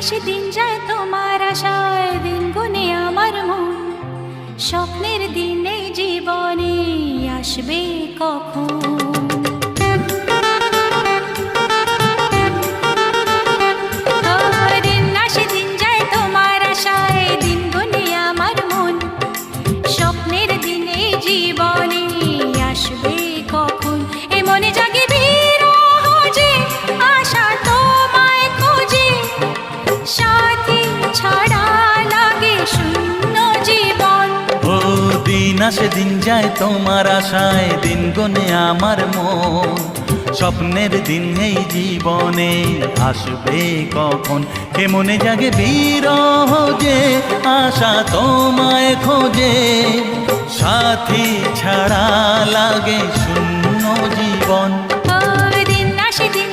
আসে দিন যায় তোমার আশায়, দিন গুনে আমার মন। স্বপ্নের দিন এই জীবনে আসবে কখন? দিন আসে দিন যায় তোমার আশায়, দিন গুনে আমার মন। স্বপ্নের দিন এই জীবনে আসবে কখন? এ মনে জাগে বিরহ যে আশা তোমায় খোঁজে, সাথী ছাড়া লাগে শূন্য জীবন। ও দিন আসে দিন যায় তোমার আশায়, দিন গনে আমার মন। স্বপ্নের দিন এই জীবনে আসবে কখন? কে মনে জাগে বিরহ যে আশা তোমায় খোঁজে, সাথী ছাড়া লাগে শূন্য জীবন। দিন আসে দিন